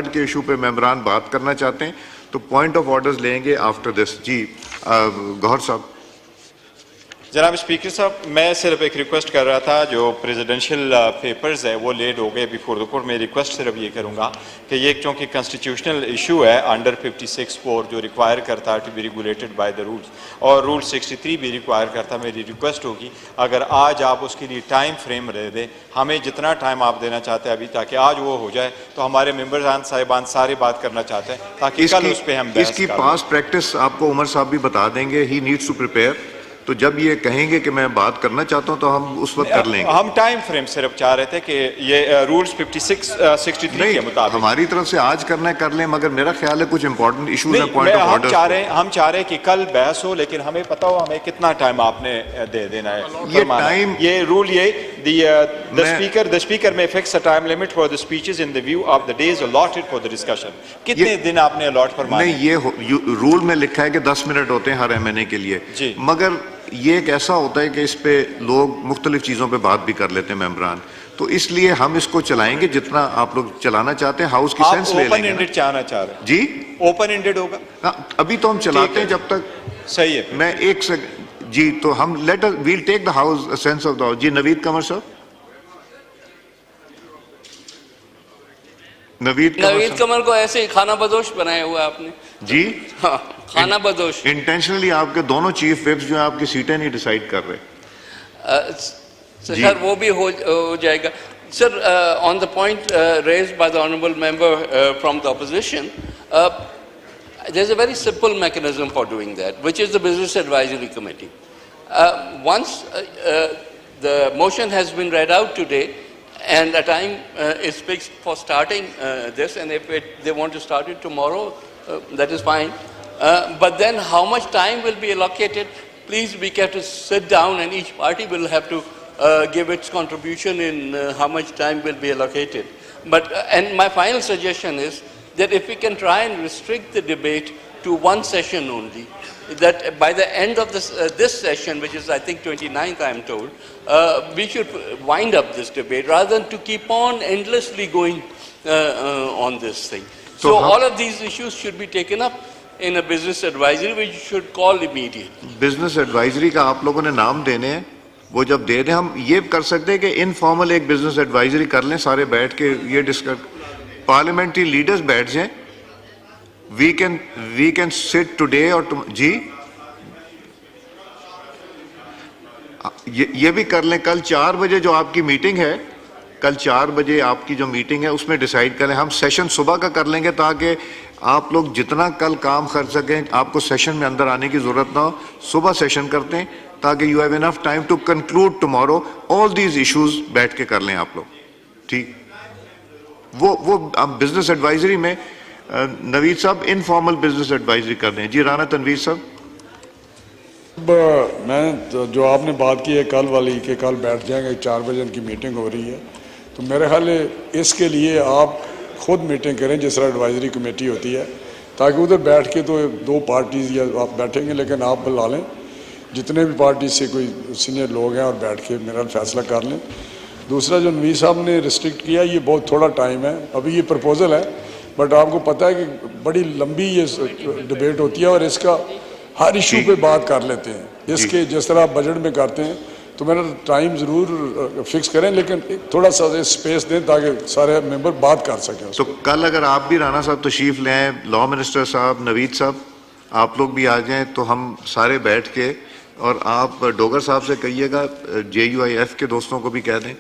के इशू पे मेंबरान बात करना चाहते हैं तो पॉइंट ऑफ ऑर्डर्स लेंगे आफ्टर दिस। जी गौहर साहब। जनाब स्पीकर साहब, मैं सिर्फ एक रिक्वेस्ट कर रहा था, जो प्रेसिडेंशियल पेपर्स है वो लेट हो गए बिफोर द कोर्ट। मैं रिक्वेस्ट सिर्फ ये करूँगा कि ये चूँकि कॉन्स्टिट्यूशनल इशू है अंडर 56(4) जो रिक्वायर करता है to be regulated by the rules, और रूल 63 भी रिक्वायर करता, मेरी रिक्वेस्ट होगी अगर आज आप उसके लिए टाइम फ्रेम दे दें, हमें जितना टाइम आप देना चाहते हैं अभी, ताकि आज वो हो जाए तो हमारे मेंबर्स साहिबान सारे बात करना चाहते हैं ताकि कल उस पर हम इसकी पास प्रैक्टिस आपको उमर साहब भी बता देंगे। He needs to prepare. तो जब ये कहेंगे कि मैं बात करना चाहता हूं तो हम उस वक्त कर लेंगे। हम टाइम फ्रेम सिर्फ चाह रहे थे कि ये रूल्स 63 के मुताबिक हमारी तरफ से आज करना है कर लें, मगर मेरा ख्याल है कुछ इंपॉर्टेंट इशूज हैं, पॉइंट ऑफ ऑर्डर हम चाह रहे हैं कि कल बहस हो, लेकिन हमें पता हो हमें कितना टाइम आपने दे देना है। ये टाइम, ये रूल, ये the speaker may fix a time limit for the speeches in the view of the days allotted for the discussion। कितने दिन आपने अलॉट फरमाए? नहीं, ये रूल में लिखा है कि 10 मिनट होते हैं हर एमएनए के लिए, मगर ये एक ऐसा होता है कि इस पे लोग मुख्तलिफ चीज़ों पे बात भी कर लेते हैं मेंबरान, तो इसलिए हम इसको चलाएंगे जितना आप लोग चलाना चाहते हैं। हाउस की सेंस ले लेंगे। ओपन एंडेड चाहना चाह रहे हैं? जी ओपन एंडेड होगा। अभी तो हम चलाते हैं जब तक। सही है। मैं एक जी, तो हम we'll take the house sense of the house. जी नवीद कमर साहब। नवीद कमर को ऐसे ही खाना बदोश बनाया हुआ आपने। जी हाँ, खाना बदोश। इंटेंशनली आपके दोनों चीफ विप्स जो है आपकी सीटें नहीं डिसाइड कर रहे। सर वो भी हो जाएगा। Sir on the point raised by the honourable member from the opposition, there's a very simple mechanism for doing that, which is the Business Advisory Committee. Once the motion has been read out today and a time is fixed for starting this, and if they want to start it tomorrow, that is fine. But then how much time will be allocated? Please, we have to sit down and each party will have to give its contribution in how much time will be allocated. But and my final suggestion is that if we can try and restrict the debate to one session only, that by the end of this session, which is I think 29th I am told, we should wind up this debate rather than to keep on endlessly going on this thing. So all of these issues should be taken up in a business advisory, which should call immediately. Business advisory का आप लोगों ने नाम देने हैं, वो जब दे दें हम ये कर सकते हैं कि इनफॉर्मल एक बिजनेस एडवाइजरी कर लें, सारे बैठ के ये डिस्कस, पार्लियामेंट्री लीडर्स बैठ जाएं, वी कैन सिट टुडे और जी ये भी कर लें। कल 4 बजे जो आपकी मीटिंग है, कल 4 बजे आपकी जो मीटिंग है उसमें डिसाइड करें। हम सेशन सुबह का कर लेंगे ताकि आप लोग जितना कल काम कर सकें, आपको सेशन में अंदर आने की जरूरत ना हो। सुबह सेशन करते हैं ताकि you have enough time to conclude tomorrow all these issues बैठ के कर लें आप लोग। ठीक, वो बिजनेस एडवाइजरी में नवीद साहब इनफॉर्मल बिजनेस एडवाइजरी कर दें। जी राना तनवीर साहब। मैं जो आपने बात की है कल वाली कि कल बैठ जाएंगे, 4 बजे उनकी मीटिंग हो रही है, तो मेरे ख्याल इसके लिए आप खुद मीटिंग करें जिस तरह एडवाइजरी कमेटी होती है, ताकि उधर बैठ के तो 2 पार्टीज या आप बैठेंगे, लेकिन आप बुला लें जितने भी पार्टी से कोई सीनियर लोग हैं और बैठ के मेरा फैसला कर लें। दूसरा जो नवीद साहब ने रिस्ट्रिक्ट किया, ये बहुत थोड़ा टाइम है, अभी ये प्रपोजल है, बट आपको पता है कि बड़ी लंबी ये डिबेट होती है और इसका हर इशू पे बात कर लेते हैं। इसके जिस तरह आप बजट में करते हैं, तो मेरा टाइम ज़रूर फिक्स करें, लेकिन थोड़ा सा स्पेस दें ताकि सारे मेंबर बात कर सकें। तो कल अगर आप भी राना साहब तशरीफ़ लें, लॉ मिनिस्टर साहब, नवीद साहब, आप लोग भी आ जाएं, तो हम सारे बैठ के, और आप डोगर साहब से कहिएगा, JUIF के दोस्तों को भी कह दें,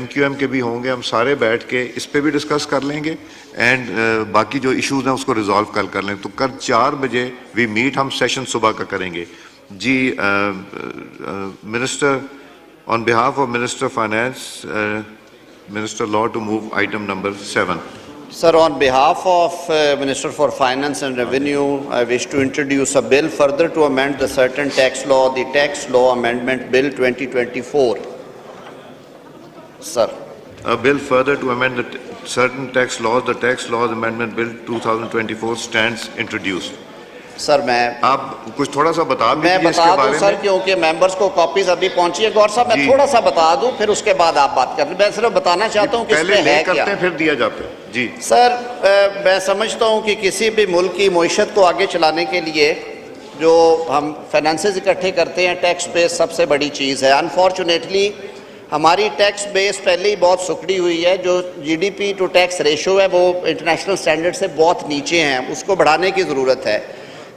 MQM के भी होंगे, हम सारे बैठ के इस पे भी डिस्कस कर लेंगे एंड बाकी जो इश्यूज हैं उसको रिजॉल्व कल कर लें। तो कल 4 बजे वी मीट, हम सेशन सुबह का करेंगे। जी minister, on behalf of minister finance, minister law to move item number 7। Sir, on behalf of Minister for Finance and Revenue, I wish to introduce a bill further to amend the certain tax law, the Tax Law Amendment Bill 2024. Sir. A bill further to amend certain tax laws, the Tax Laws Amendment Bill 2024 stands introduced. Sir मैं आप कुछ थोड़ा सा बता मैं दीजिए इसके बता दूं बारे सर, में। क्योंकि मेंबर्स को कॉपीज अभी पहुंची है। गौर साहब मैं जी। थोड़ा सा बता दूं, फिर उसके बाद आप बात कर लें। मैं सिर्फ बताना चाहता हूं कि पहले इसमें ले है क्या। करते हैं फिर दिया जाता है जी। सर मैं समझता हूं कि किसी भी मुल्क की मईशत को आगे चलाने के लिए जो हम फाइनेंसेस इकट्ठे करते हैं, टैक्स बेस सबसे बड़ी चीज़ है। अनफॉर्चुनेटली हमारी टैक्स बेस पहले ही बहुत सुकड़ी हुई है। जो जीडीपी टू टैक्स रेशो है वो इंटरनेशनल स्टैंडर्ड से बहुत नीचे हैं, उसको बढ़ाने की ज़रूरत है।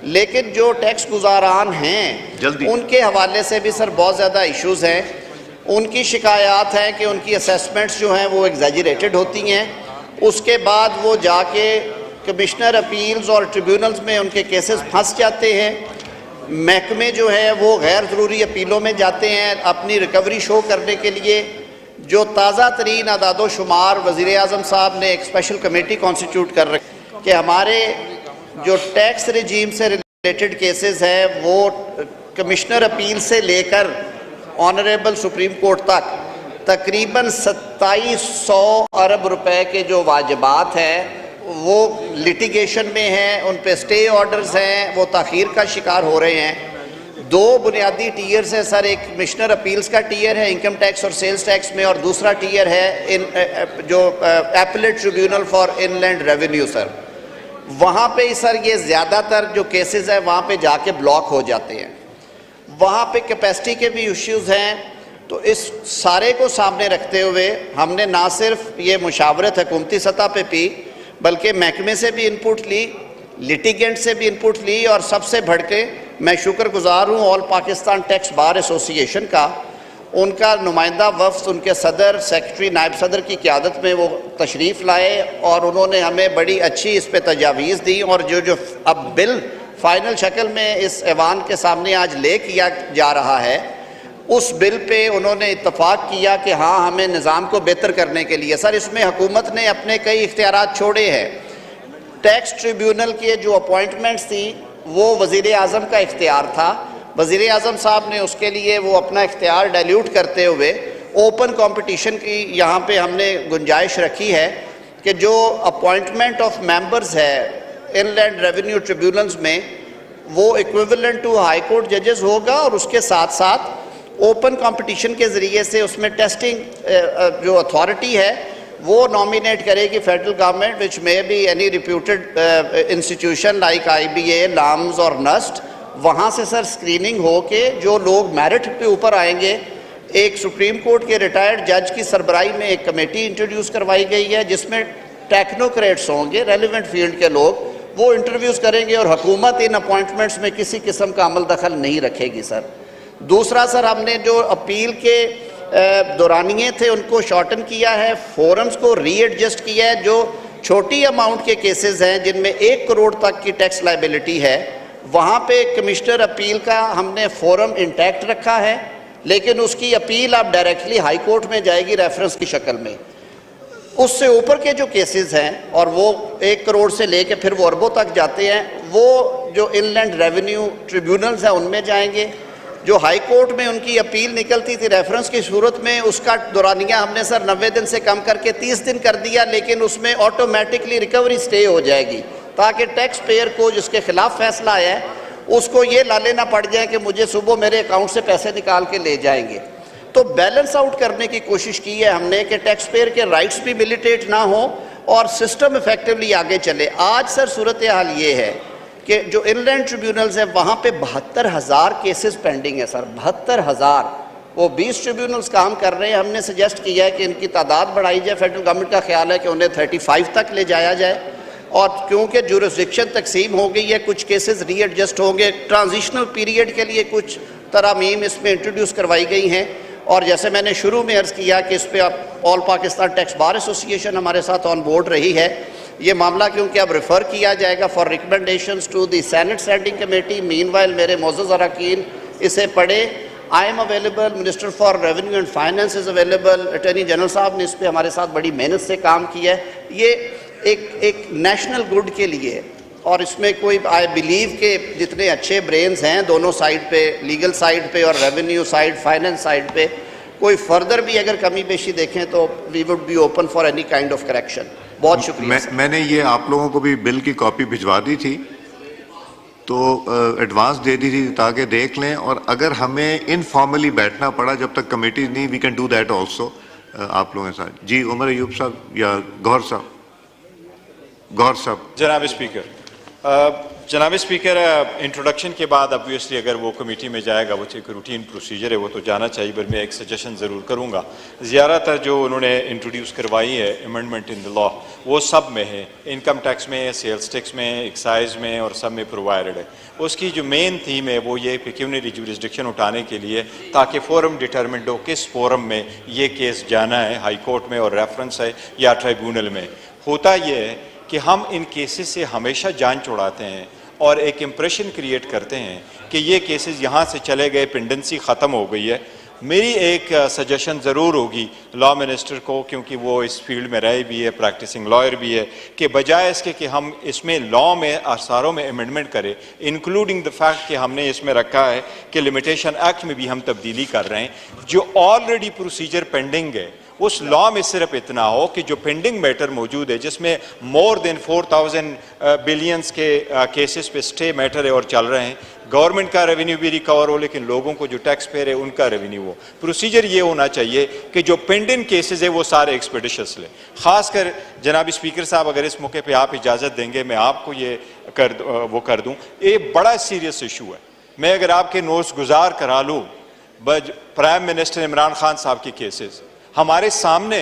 लेकिन जो टैक्स गुजारान हैं उनके हवाले से भी सर बहुत ज़्यादा इश्यूज़ हैं। उनकी शिकायत हैं कि उनकी असेसमेंट्स जो हैं वो एग्जैजरेटेड होती हैं, उसके बाद वो जाके कमिश्नर अपील्स और ट्रिब्यूनल्स में उनके केसेस फंस जाते हैं। महकमे जो है वो गैर ज़रूरी अपीलों में जाते हैं अपनी रिकवरी शो करने के लिए। जो ताज़ा तरीन अदादो शुमार वज़ीर आज़म साहब ने एक स्पेशल कमेटी कॉन्स्टिट्यूट कर रखी कि हमारे जो टैक्स रिजीम से रिलेटेड केसेस हैं वो कमिश्नर अपील से लेकर ऑनरेबल सुप्रीम कोर्ट तक तकरीबन 2700 अरब रुपए के जो वाजिबात हैं वो लिटिगेशन में हैं, उन पे स्टे ऑर्डर्स हैं, वो ताख़ीर का शिकार हो रहे हैं। दो बुनियादी टीयर्स हैं सर, एक कमिश्नर अपील्स का टीयर है इनकम टैक्स और सेल्स टैक्स में, और दूसरा टीयर है जो appellate tribunal for inland revenue. Sir वहाँ पे सर ये ज़्यादातर जो केसेस हैं वहाँ पे जाके ब्लॉक हो जाते हैं। वहाँ पे कैपेसिटी के भी इश्यूज़ हैं। तो इस सारे को सामने रखते हुए हमने ना सिर्फ ये मुशावरत हुकूमती सतह पे पी, बल्कि महकमे से भी इनपुट ली, लिटिगेंट से भी इनपुट ली, और सबसे बढ़ के मैं शुक्रगुजार हूँ all Pakistan tax bar association का। उनका नुमाइंदा वफ्द उनके सदर, सेक्रेटरी, नायब सदर की क़यादत में वो तशरीफ़ लाए और उन्होंने हमें बड़ी अच्छी इस पर तजावीज़ दी। और जो अब बिल फ़ाइनल शक्ल में इस ऐवान के सामने आज ले किया जा रहा है, उस बिल पे उन्होंने इत्तफाक किया कि हाँ हमें निज़ाम को बेहतर करने के लिए सर इसमें हुकूमत ने अपने कई इख्तियारात छोड़े हैं। टैक्स ट्रिब्यूनल के जो अपॉइंटमेंट्स थी वो वज़ीर आज़म का इख्तियार था। वज़ीर आज़म साहब ने उसके लिए वो अपना इख्तियार डाइल्यूट करते हुए ओपन कंपटीशन की यहाँ पे हमने गुंजाइश रखी है कि जो अपॉइंटमेंट ऑफ मेंबर्स है इनलैंड रेवेन्यू ट्रिब्यूनल्स में वो इक्विवेलेंट टू हाई कोर्ट जजेस होगा, और उसके साथ साथ ओपन कंपटीशन के ज़रिए से उसमें टेस्टिंग जो अथॉरिटी है वो नॉमिनेट करेगी federal government, which may be any reputed institution like IBA, लाम्स और नस्ट। वहाँ से सर स्क्रीनिंग हो के जो लोग मेरिट पे ऊपर आएंगे, एक सुप्रीम कोर्ट के रिटायर्ड जज की सरबराही में एक कमेटी इंट्रोड्यूस करवाई गई है जिसमें टेक्नोक्रेट्स होंगे, रेलिवेंट फील्ड के लोग, वो इंटरव्यूज़ करेंगे और हुकूमत इन अपॉइंटमेंट्स में किसी किस्म का अमल दखल नहीं रखेगी। सर दूसरा सर हमने जो अपील के दौरानिए थे उनको शॉर्टन किया है, फोरम्स को रीएडजस्ट किया है। जो छोटी अमाउंट के केसेस हैं जिनमें 1 करोड़ तक की टैक्स लायबिलिटी है, वहाँ पे कमिश्नर अपील का हमने फोरम इंटैक्ट रखा है, लेकिन उसकी अपील अब डायरेक्टली हाई कोर्ट में जाएगी रेफरेंस की शक्ल में। उससे ऊपर के जो केसेस हैं और वो 1 करोड़ से लेके फिर वो अरबों तक जाते हैं, वो जो इनलैंड रेवेन्यू ट्रिब्यूनल्स हैं उनमें जाएंगे। जो हाई कोर्ट में उनकी अपील निकलती थी रेफरेंस की सूरत में, उसका दौरानिया हमने सर 90 दिन से कम करके 30 दिन कर दिया, लेकिन उसमें ऑटोमेटिकली रिकवरी स्टे हो जाएगी ताकि टैक्स पेयर को जिसके खिलाफ फैसला आया है उसको ये लाले ना पड़ जाए कि मुझे सुबह मेरे अकाउंट से पैसे निकाल के ले जाएंगे। तो बैलेंस आउट करने की कोशिश की है हमने कि टैक्स पेयर के राइट्स भी मिलिटेट ना हो और सिस्टम इफेक्टिवली आगे चले। आज सर सूरत हाल ये है कि जो इनलैंड ट्रिब्यूनल्स है वहाँ पे 72,000 केसेस पेंडिंग है सर, 72,000। वो 20 ट्रिब्यूनल्स काम कर रहे हैं। हमने सजेस्ट किया है कि इनकी तादाद बढ़ाई जाए। फेडरल गवर्नमेंट का ख्याल है कि उन्हें 35 तक ले जाया जाए, और क्योंकि जुरिस्डिक्शन तकसीम हो गई है, कुछ केसेस रीएडजस्ट होंगे। ट्रांजिशनल पीरियड के लिए कुछ तरामीम इसमें इंट्रोड्यूस करवाई गई हैं, और जैसे मैंने शुरू में अर्ज़ किया कि इस पर all Pakistan tax bar association हमारे साथ ऑन बोर्ड रही है। ये मामला क्योंकि अब रेफ़र किया जाएगा for recommendations to the senate standing committee. Meanwhile मेरे मोअज़्ज़ज़ अरकान इसे पढ़े। I am available, minister for revenue and finance is available, attorney general साहब ने इस पर हमारे साथ बड़ी मेहनत से काम किया है। ये एक नेशनल गुड के लिए, और इसमें कोई आई बिलीव के जितने अच्छे ब्रेन्स हैं दोनों साइड पे, लीगल साइड पे और रेवेन्यू साइड, फाइनेंस साइड पे, कोई फर्दर भी अगर कमी पेशी देखें तो we would be open for any kind of correction. बहुत शुक्रिया। मैंने ये आप लोगों को भी बिल की कॉपी भिजवा दी थी, तो एडवांस दे दी थी ताकि देख लें, और अगर हमें इनफॉर्मली बैठना पड़ा जब तक कमेटी नहीं, we can do that also आप लोगों के साथ। जी उमर अयूब साहब या गौर साहब। गौर साहब। जनाब स्पीकर, इंट्रोडक्शन के बाद ऑब्वियसली अगर वो कमेटी में जाएगा, वो एक रूटीन प्रोसीजर है, वो तो जाना चाहिए, पर मैं एक सजेशन ज़रूर करूँगा। ज़्यादातर जो उन्होंने इंट्रोड्यूस करवाई है अमेंडमेंट इन द लॉ, वो सब में है, इनकम टैक्स में, सेल्स टैक्स में, एक्साइज में, और सब में प्रोवाइडेड है। उसकी जो मेन थीम है वो ये पेक्यूनियरी जुरिसडिक्शन उठाने के लिए, ताकि फोरम डिटरमिनेट हो किस फोरम में ये केस जाना है, हाई कोर्ट में और रेफरेंस है या ट्राइब्यूनल में। होता ये है कि हम इन केसेस से हमेशा जान छुड़ाते हैं और एक इम्प्रेशन क्रिएट करते हैं कि ये केसेस यहाँ से चले गए, पेंडेंसी ख़त्म हो गई है। मेरी एक सजेशन ज़रूर होगी लॉ मिनिस्टर को, क्योंकि वो इस फील्ड में रहे भी है, प्रैक्टिसिंग लॉयर भी है, कि बजाय इसके कि हम इसमें लॉ में आसारों में अमेंडमेंट करें, इंक्लूडिंग द फैक्ट कि हमने इसमें रखा है कि लिमिटेशन एक्ट में भी हम तब्दीली कर रहे हैं, जो ऑलरेडी प्रोसीजर पेंडिंग है उस लॉ में सिर्फ इतना हो कि जो पेंडिंग मैटर मौजूद है, जिसमें मोर देन 4000 बिलियंस के केसेस पे स्टे मैटर है और चल रहे हैं, गवर्नमेंट का रेवेन्यू भी रिकवर हो, लेकिन लोगों को जो टैक्स पेयर है उनका रेवेन्यू हो। प्रोसीजर ये होना चाहिए कि जो पेंडिंग केसेस है वो सारे एक्सपेडिशस लें। खासकर जनाब स्पीकर साहब, अगर इस मौके पे आप इजाज़त देंगे, मैं आपको ये कर दूँ, एक बड़ा सीरियस इशू है। मैं अगर आपके नोट्स गुजार करा लूँ, प्राइम मिनिस्टर इमरान खान साहब के केसेस हमारे सामने,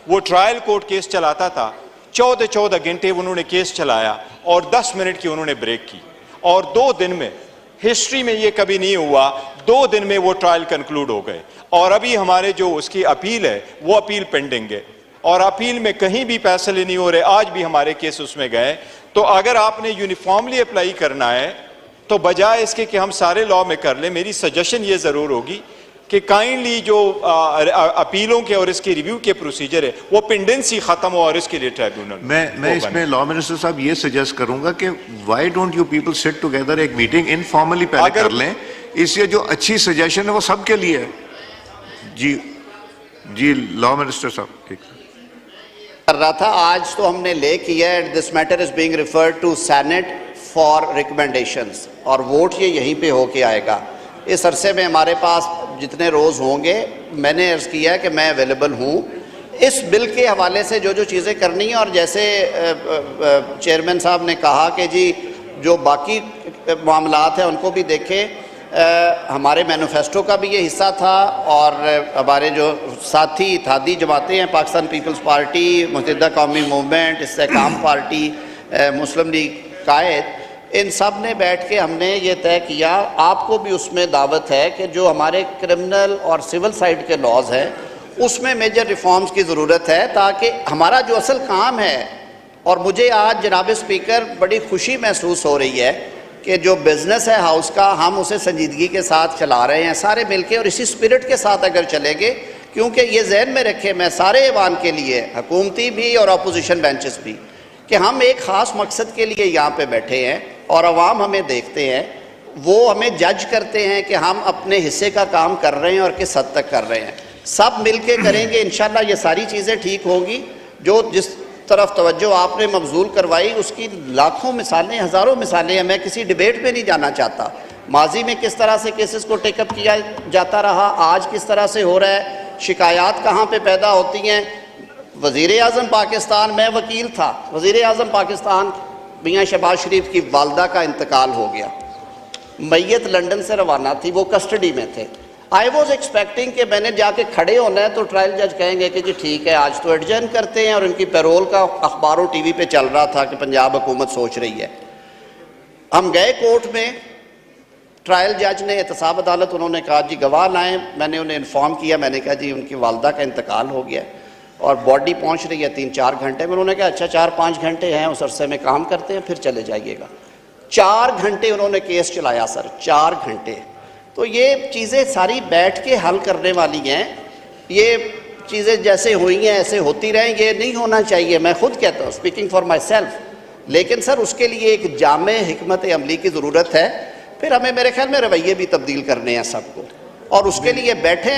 वो ट्रायल कोर्ट केस चलाता था, 14 घंटे उन्होंने केस चलाया और 10 मिनट की उन्होंने ब्रेक की, और 2 दिन में, हिस्ट्री में ये कभी नहीं हुआ, 2 दिन में वो ट्रायल कंक्लूड हो गए। और अभी हमारे जो उसकी अपील है वो अपील पेंडिंग है, और अपील में कहीं भी फैसले नहीं हो रहे, आज भी हमारे केस उसमें गए। तो अगर आपने यूनिफॉर्मली अप्लाई करना है तो बजाय इसके कि हम सारे लॉ में कर लें, मेरी सजेशन ये ज़रूर होगी कि काइंडली जो अपीलों के और इसके रिव्यू के प्रोसीजर है वो पेंडेंसी खत्म हो और इसके लिए ट्राइब्यूनल मैं इसमें लॉ मिनिस्टर साहब ये सजेस्ट करूंगा कि why don't you people sit together, एक मीटिंग इनफॉर्मली पहले कर लें, इससे जो अच्छी सजेशन है वो सबके लिए है। जी जी लॉ मिनिस्टर साहब कर रहा था, आज तो हमने ले किया है, this matter is being referred to senate for recommendations, और वोट ये यहीं पे होके आएगा। इस अरसे में हमारे पास जितने रोज़ होंगे, मैंने अर्ज़ किया है कि मैं अवेलेबल हूँ इस बिल के हवाले से जो जो चीज़ें करनी है। और जैसे चेयरमैन साहब ने कहा कि जी जो बाकी मामलात हैं उनको भी देखें, हमारे मैनिफेस्टो का भी ये हिस्सा था, और हमारे जो साथी इत्तेहादी जमातें हैं, पाकिस्तान पीपल्स पार्टी, मुत्तहिदा कौमी मूवमेंट, इस्तेहकाम पार्टी, मुस्लिम लीग कायद, इन सब ने बैठ के हमने ये तय किया, आपको भी उसमें दावत है कि जो हमारे क्रिमिनल और सिविल साइड के लॉज हैं उसमें मेजर रिफॉर्म्स की ज़रूरत है, ताकि हमारा जो असल काम है। और मुझे आज जनाब स्पीकर बड़ी खुशी महसूस हो रही है कि जो बिज़नेस है हाउस का, हम उसे संजीदगी के साथ चला रहे हैं सारे मिलके, और इसी स्पिरिट के साथ अगर चलेंगे, क्योंकि ये जहन में रखे मैं सारे ऐवान के लिए, हुकूमती भी और अपोजिशन बेंचेस भी, कि हम एक ख़ास मकसद के लिए यहाँ पे बैठे हैं और अवाम हमें देखते हैं, वो हमें जज करते हैं कि हम अपने हिस्से का काम कर रहे हैं और किस हद तक कर रहे हैं। सब मिलके करेंगे, इंशाल्लाह ये सारी चीज़ें ठीक होगी। जो जिस तरफ तवज्जो आपने मबजूल करवाई, उसकी लाखों मिसालें, हज़ारों मिसालें हैं। मैं किसी डिबेट में नहीं जाना चाहता, माजी में किस तरह से केसेस को टेकअप किया जाता रहा, आज किस तरह से हो रहा है, शिकायत कहाँ पर पैदा होती हैं। वज़ीर आज़म पाकिस्तान, मैं वकील था, वज़ीर आज़म पाकिस्तान मियाँ शहबाज शरीफ की वालदा का इंतकाल हो गया, मैयत लंदन से रवाना थी, वो कस्टडी में थे। आई वॉज एक्सपेक्टिंग कि मैंने जाके खड़े होना है तो ट्रायल जज कहेंगे कि जी ठीक है आज तो एडजर्न करते हैं, और उनकी पैरोल का अखबारों टीवी पे चल रहा था कि पंजाब हुकूमत सोच रही है। हम गए कोर्ट में, ट्रायल जज ने एहतसाब अदालत, उन्होंने कहा जी गवाह लाएँ। मैंने उन्हें इन्फॉर्म किया, मैंने कहा जी उनकी वालदा का इंतकाल हो गया और बॉडी पहुंच रही है 3-4 घंटे में। उन्होंने कहा अच्छा 4-5 घंटे हैं, उस अरसे में काम करते हैं, फिर चले जाइएगा। 4 घंटे उन्होंने केस चलाया सर, 4 घंटे। तो ये चीज़ें सारी बैठ के हल करने वाली हैं। ये चीज़ें जैसे हुई हैं ऐसे होती रहें, ये नहीं होना चाहिए। मैं खुद कहता हूँ, स्पीकिंग फॉर माई सेल्फ, लेकिन सर उसके लिए एक जामे हिकमत अमली की ज़रूरत है। फिर हमें मेरे ख्याल में रवैये भी तब्दील करने हैं सबको। और उसके लिए बैठे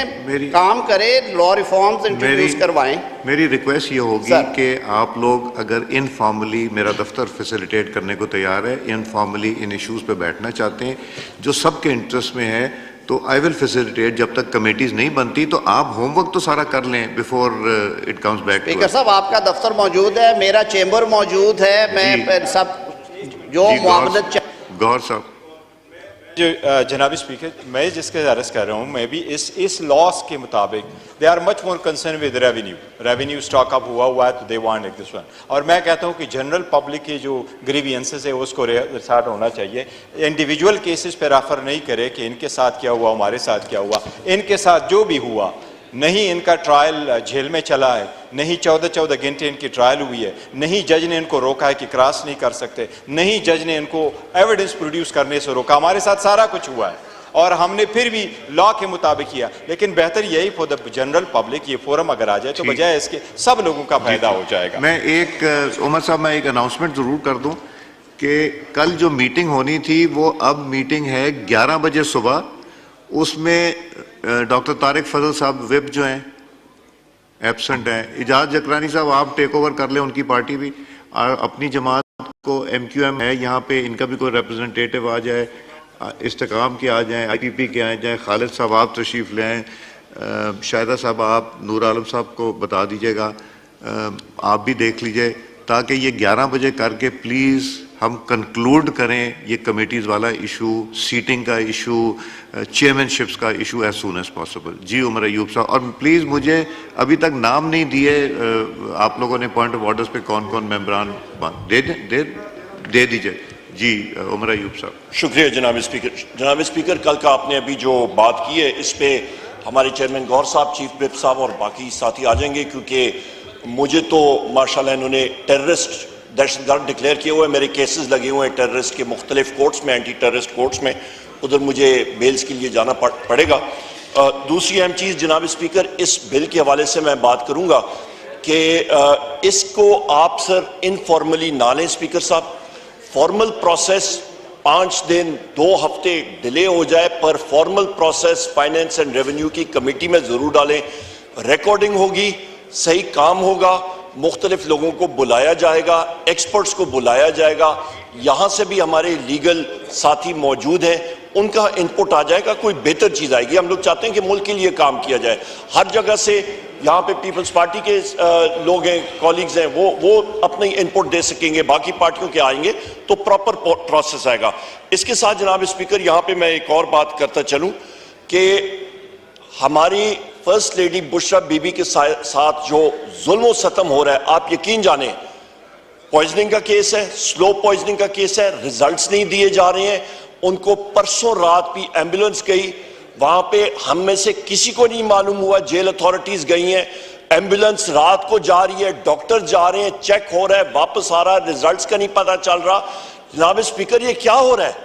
काम करें, लॉ रिफॉर्म्स इंट्रोड्यूस करवाएं। मेरी रिक्वेस्ट ये होगी सर। कि आप लोग अगर इनफॉर्मली मेरा दफ्तर फैसिलिटेट करने को तैयार है, इनफॉर्मली इन इश्यूज पे बैठना चाहते हैं जो सबके इंटरेस्ट में है, तो आई विल फैसिलिटेट। जब तक कमेटीज नहीं बनती तो आप होमवर्क तो सारा कर लें before it comes back. Speaker साहब, आपका दफ्तर मौजूद है, मेरा चेंबर मौजूद है, मैं सब जो मुआवजत गौर साहब। जो जनाब स्पीकर, मैं जिसके अर्ज कर रहा हूँ, मैं भी इस लॉस के मुताबिक they are much more concern with revenue stock up हुआ है तो they want like this one. और मैं कहता हूँ कि जनरल पब्लिक की जो ग्रीवियंसेस है उसको रिसार्ट होना चाहिए। इंडिविजुअल केसेस पे रेफर नहीं करे कि इनके साथ क्या हुआ, हमारे साथ क्या हुआ। इनके साथ जो भी हुआ, नहीं इनका ट्रायल जेल में चला है, नहीं 14 घंटे इनकी ट्रायल हुई है, नहीं जज ने इनको रोका है कि क्रॉस नहीं कर सकते, नहीं जज ने इनको एविडेंस प्रोड्यूस करने से रोका। हमारे साथ सारा कुछ हुआ है और हमने फिर भी लॉ के मुताबिक किया। लेकिन बेहतर यही फॉर द जनरल पब्लिक ये फोरम अगर आ जाए तो बजाय इसके सब लोगों का फायदा हो जाएगा। मैं एक उमर साहब, मैं एक अनाउंसमेंट जरूर कर दूं कि कल जो मीटिंग होनी थी वो अब मीटिंग है 11 बजे सुबह। उसमें डॉक्टर तारिक फजल साहब विप जो हैं एब्सेंट हैं, इजाज जकरानी साहब आप टेक ओवर कर लें उनकी पार्टी भी, और अपनी जमात को MQM है यहाँ पे, इनका भी कोई रिप्रेजेंटेटिव आ जाए, इस्तेकाम के आ जाएं, IPP के आ जाएं, खालिद साहब आप तशरीफ़ ले आएँ, शाहिदा साहब आप नूर आलम साहब को बता दीजिएगा, आप भी देख लीजिए ताकि ये 11 बजे करके प्लीज़ हम कंक्लूड करें ये कमेटीज़ वाला इशू, सीटिंग का इशू, चेयरमैनशिप्स का issue as soon as possible. जी उमर अयूब साहब, और प्लीज़ मुझे अभी तक नाम नहीं दिए आप लोगों ने पॉइंट ऑफ ऑर्डर्स पे कौन कौन मेंबरान दे दीजिए। जी उमर अयूब साहब। शुक्रिया जनाब स्पीकर। जनाब स्पीकर, कल का आपने अभी जो बात की है इस पे हमारे चेयरमैन गौर साहब, चीफ विप साहब और बाकी साथी आ जाएंगे, क्योंकि मुझे तो माशाल्लाह इन्होंने टेररिस्ट दहशतगर्द डिक्लेयर किए हुए, मेरे केसेस लगे हुए हैं टेररिस्ट के मुख्तलिफ कोर्ट्स में, एंटी टेररिस्ट कोर्ट्स में, उधर मुझे बेल्स के लिए जाना पड़ेगा। दूसरी अहम चीज़ जनाब स्पीकर, इस बिल के हवाले से मैं बात करूँगा कि इसको आप सर इनफॉर्मली ना लें स्पीकर साहब। फॉर्मल प्रोसेस 5 दिन 2 हफ्ते डिले हो जाए, पर formal process finance and revenue की कमेटी में ज़रूर डालें। रिकॉर्डिंग होगी, सही काम होगा, मुख्तलिफ लोगों को बुलाया जाएगा, एक्सपर्ट्स को बुलाया जाएगा, यहाँ से भी हमारे लीगल साथी मौजूद हैं, उनका इनपुट आ जाएगा, कोई बेहतर चीज़ आएगी। हम लोग चाहते हैं कि मुल्क के लिए काम किया जाए। हर जगह से यहाँ पे पीपल्स पार्टी के लोग हैं, कॉलीग्स हैं, वो अपने इनपुट दे सकेंगे, बाकी पार्टियों के आएंगे तो प्रॉपर प्रोसेस आएगा। इसके साथ जनाब स्पीकर, यहाँ पे मैं एक और बात करता चलूँ कि हमारी फर्स्ट लेडी बुशरा बीबी के साथ जो जुल्म और सतम हो रहा है, आप यकीन जाने, पॉइजनिंग का केस है, स्लो पॉइजनिंग का केस है, रिजल्ट्स नहीं दिए जा रहे हैं। उनको परसों रात भी एम्बुलेंस गई, वहां पे हम में से किसी को नहीं मालूम हुआ, जेल अथॉरिटीज गई हैं, एम्बुलेंस रात को जा रही है, डॉक्टर जा रहे हैं, चेक हो रहा है, वापस आ रहा है, रिजल्ट्स का नहीं पता चल रहा। जनाब स्पीकर, ये क्या हो रहा है?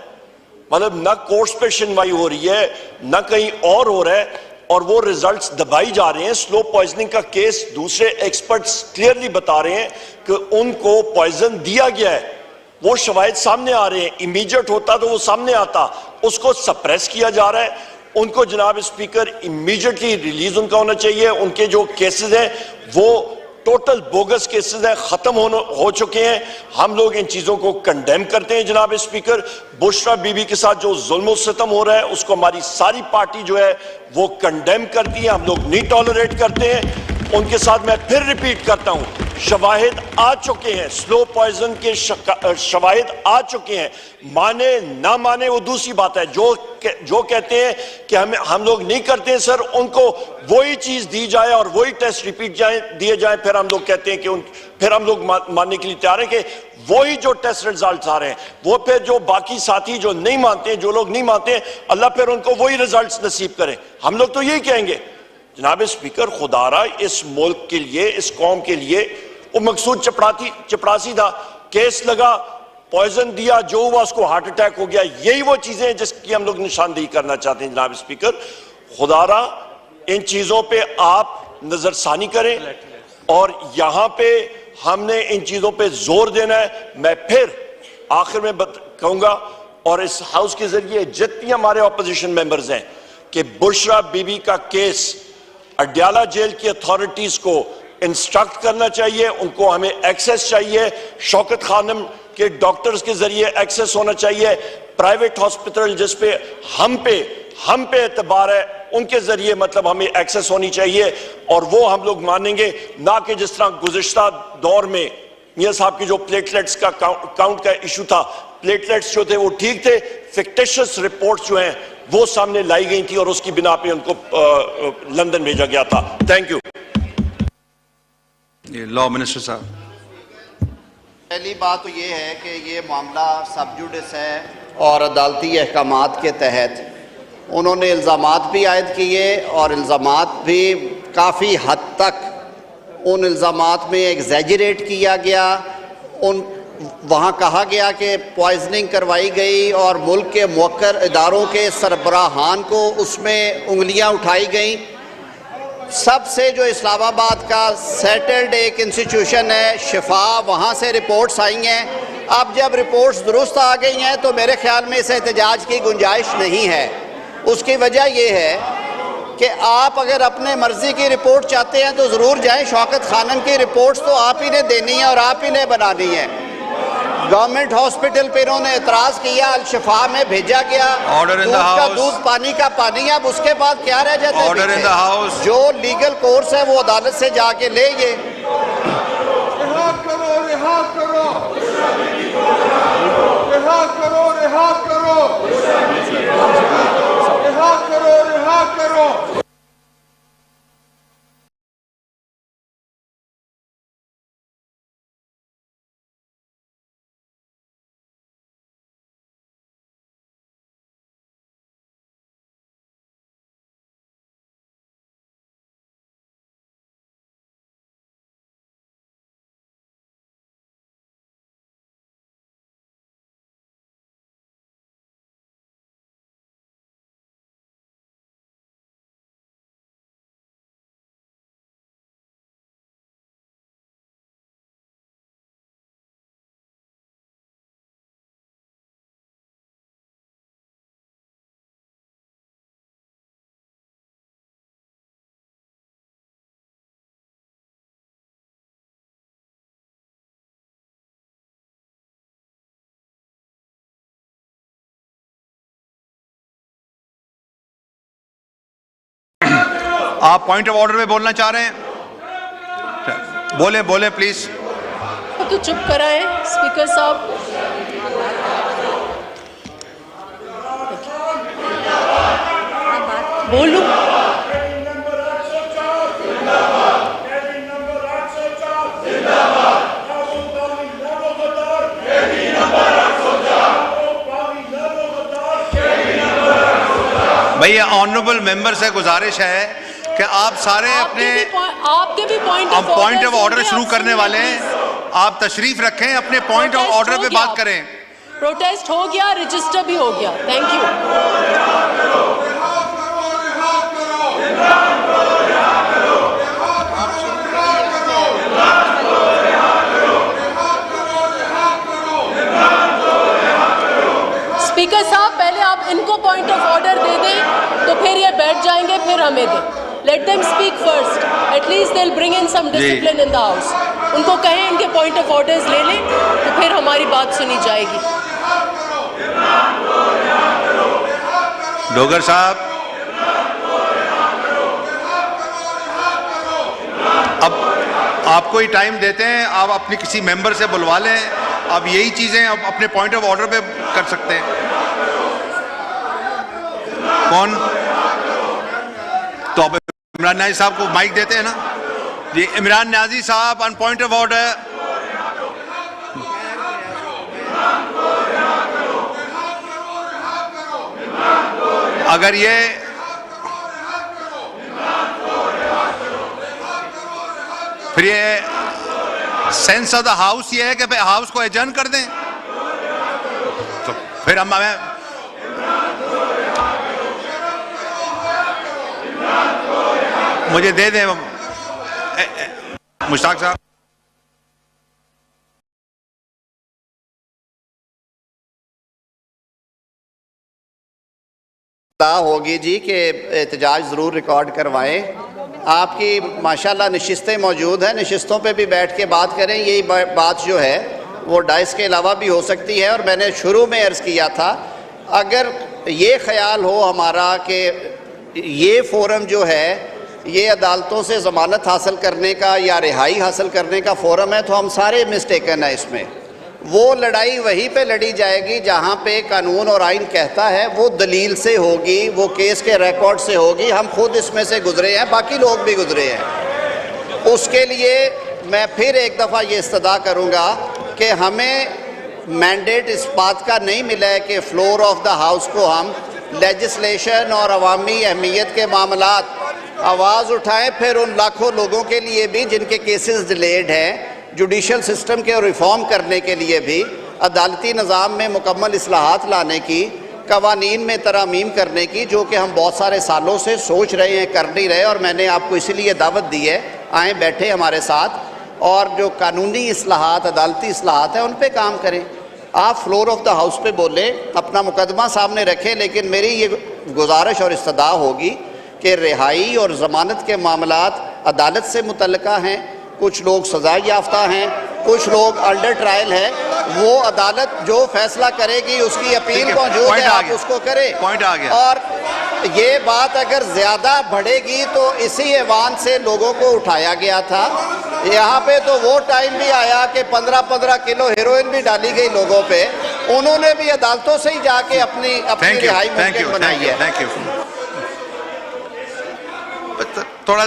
मतलब न कोर्ट्स पे सुनवाई हो रही है, न कहीं और हो रहा है, और वो रिजल्ट्स दबाई जा रहे हैं। स्लो पॉइजनिंग का केस दूसरे एक्सपर्ट्स क्लियरली बता रहे हैं कि उनको पॉइजन दिया गया है, वो शवाहिद सामने आ रहे हैं। इमीडिएट होता तो वो सामने आता, उसको सप्रेस किया जा रहा है। उनको जनाब स्पीकर इमीडिएटली रिलीज उनका होना चाहिए। उनके जो केसेस हैं वो टोटल बोगस केसेस हैं, खत्म हो चुके हैं। हम लोग इन चीजों को कंडेम करते हैं जनाब स्पीकर। बुशरा बीबी के साथ जो जुल्म सितम हो रहा है उसको हमारी सारी पार्टी जो है वो कंडेम करती है, हम लोग नहीं टॉलरेट करते हैं। उनके साथ मैं फिर रिपीट करता हूं, शवाहिद आ चुके हैं, स्लो पॉइजन के शवाहिद आ चुके हैं। माने ना माने वो दूसरी बात है। जो कहते हैं कि हम लोग नहीं करते हैं सर, उनको वही चीज दी जाए और वही टेस्ट रिपीट दिए जाए, फिर हम लोग कहते हैं कि फिर हम लोग मानने के लिए तैयार हैं कि वही जो टेस्ट रिजल्ट्स आ रहे हैं वो फिर जो बाकी साथी जो नहीं मानते हैं, जो लोग नहीं मानते हैं, अल्लाह फिर उनको वही रिजल्ट्स नसीब करे। हम लोग तो यही कहेंगे जनाब स्पीकर, खुदारा इस मुल्क के लिए, इस कौम के लिए वो मकसूद चपरासी था, केस लगा, पॉइजन दिया, जो हुआ उसको हार्ट अटैक हो गया। यही वो चीजें हैं जिसकी हम लोग निशानदेही करना चाहते हैं जनाब स्पीकर। खुदारा इन चीजों पे आप नजरसानी करें और यहां पे हमने इन चीजों पे जोर देना है। मैं फिर आखिर में कहूंगा और इस हाउस के जरिए जितने हमारे ऑपोजिशन मेंबर्स हैं कि बुशरा बीबी का केस अडयाला जेल की अथॉरिटीज को इंस्ट्रक्ट करना चाहिए, उनको हमें एक्सेस चाहिए, शौकत खानम के डॉक्टर्स के जरिए एक्सेस होना चाहिए, प्राइवेट हॉस्पिटल जिस पे हम पे एतबार है उनके जरिए मतलब हमें एक्सेस होनी चाहिए, और वो हम लोग मानेंगे, ना कि जिस तरह गुज़िश्ता दौर में मियां साहब की जो प्लेटलेट्स का काउंट का इशू था, प्लेटलेट्स जो थे वो ठीक थे, फिक्टिशियस रिपोर्ट्स जो हैं वो सामने लाई गई थी और उसकी बिना पे उनको लंदन भेजा गया था। Thank you. लॉ मिनिस्टर साहब। पहली बात तो ये है कि ये मामला सब जुडिस है और अदालती अहकामात के तहत उन्होंने इल्ज़ामात भी आयद किए और इल्ज़ामात भी काफ़ी हद तक उन इल्ज़ामात में एग्जैजरेट किया गया। वहाँ कहा गया कि पॉइजनिंग करवाई गई और मुल्क के मुवक्कर इदारों के सरबराहान को उसमें उंगलियाँ उठाई गई। सबसे जो इस्लामाबाद का सेटल्ड एक इंस्टीट्यूशन है शिफा, वहाँ से रिपोर्ट्स आई हैं। अब जब रिपोर्ट्स दुरुस्त आ गई हैं तो मेरे ख्याल में इस एहतजाज की गुंजाइश नहीं है। उसकी वजह यह है कि आप अगर अपने मर्जी की रिपोर्ट चाहते हैं तो ज़रूर जाएं, शौकत खानम की रिपोर्ट्स तो आप ही ने देनी है और आप ही ने बनानी है। गवर्नमेंट हॉस्पिटल पे इन्होंने एतराज़ किया, अल-शिफा में भेजा गया, ऑर्डर इन द दूध का हाउस, दूध पानी का पानी। अब उसके बाद क्या रह जाता है? Order in the house. जो लीगल कोर्स है वो अदालत से जाके ले ये। रिहा करो, रिहा करो, रिहा करो, रिहा करो, रिहा करो, रिहा करो। आप पॉइंट ऑफ ऑर्डर में बोलना चाह रहे हैं? बोले बोले प्लीज। तो चुप कराएं स्पीकर साहब। बोलूं? भाई ये ऑनरेबल मेंबर से गुजारिश है कि आप सारे आपके भी पॉइंट ऑफ ऑर्डर शुरू करने वाले हैं, आप तशरीफ रखें, अपने पॉइंट ऑफ ऑर्डर पे बात करें। प्रोटेस्ट हो गया, रजिस्टर भी हो गया। Thank you. स्पीकर साहब पहले आप इनको पॉइंट ऑफ ऑर्डर दे दें तो फिर ये बैठ जाएंगे, फिर हमें दें। Let them speak first, at least they will bring in some discipline in the house. उनको कहें इनके पॉइंट ऑफ ऑर्डर्स ले लें तो फिर हमारी बात सुनी जाएगी। डोगर साहब, अब आपको ही टाइम देते हैं, आप अपनी किसी मेंबर से बुलवा लें। अब यही चीजें आप अपने पॉइंट ऑफ ऑर्डर पे कर सकते हैं। कौन? तो अब इमरान न्याजी साहब को माइक देते हैं ना जी। इमरान न्याजी साहब ऑन पॉइंट ऑफ ऑर्डर। अगर ये फिर ये सेंस ऑफ द हाउस ये है कि हाउस को एडजर्न कर दें, तो फिर हम मुझे दे दें मुश्ताक साहब। होगी जी कि एहतजाज ज़रूर रिकॉर्ड करवाएं। आपकी माशाल्लाह नशिस्तें मौजूद हैं, नशिस्तों पे भी बैठ के बात करें। यही बात जो है वो डाइस के अलावा भी हो सकती है। और मैंने शुरू में अर्ज़ किया था, अगर ये ख्याल हो हमारा कि ये फोरम जो है ये अदालतों से ज़मानत हासिल करने का या रिहाई हासिल करने का फोरम है, तो हम सारे मिस्टेकन हैं इसमें। वो लड़ाई वहीं पे लड़ी जाएगी जहाँ पे कानून और आइन कहता है, वो दलील से होगी, वो केस के रिकॉर्ड से होगी। हम खुद इसमें से गुजरे हैं, बाकी लोग भी गुजरे हैं। उसके लिए मैं फिर एक दफ़ा ये इस्तदा करूँगा कि हमें मैंडेट इस बात का नहीं मिला है कि फ्लोर ऑफ द हाउस को हम लेजिस्लेशन और अवामी अहमियत के मामलात आवाज़ उठाएं, फिर उन लाखों लोगों के लिए भी जिनके केसेस डिलेड हैं, जुडिशल सिस्टम के रिफ़ॉर्म करने के लिए भी, अदालती निज़ाम में मुकम्मल इस्लाहात लाने की, कवानीन में तरामीम करने की, जो कि हम बहुत सारे सालों से सोच रहे हैं, कर नहीं रहे। और मैंने आपको इसीलिए दावत दी है, आएँ बैठे हमारे साथ और जो कानूनी इस्लाहात, अदालती इस्लाहात हैं उन पे काम करें। आप फ्लोर ऑफ द हाउस पे बोले, अपना मुकदमा सामने रखें, लेकिन मेरी ये गुजारिश और इस्तदा होगी कि रिहाई और ज़मानत के मामलात अदालत से मुतल्लिका हैं। कुछ लोग सज़ा याफ्ता हैं, कुछ लोग अंडर ट्रायल हैं। वो अदालत जो फैसला करेगी उसकी अपील मौजूद है, आप उसको करें। पॉइंट आ गया। और ये बात अगर ज़्यादा बढ़ेगी तो इसी ऐवान से लोगों को उठाया गया था। यहाँ पे तो वो टाइम भी आया कि 15-15 किलो हेरोइन भी डाली गई लोगों पे। उन्होंने भी अदालतों से ही जाके अपनी रिहाई मुमकिन बनाई है। Thank you. थोड़ा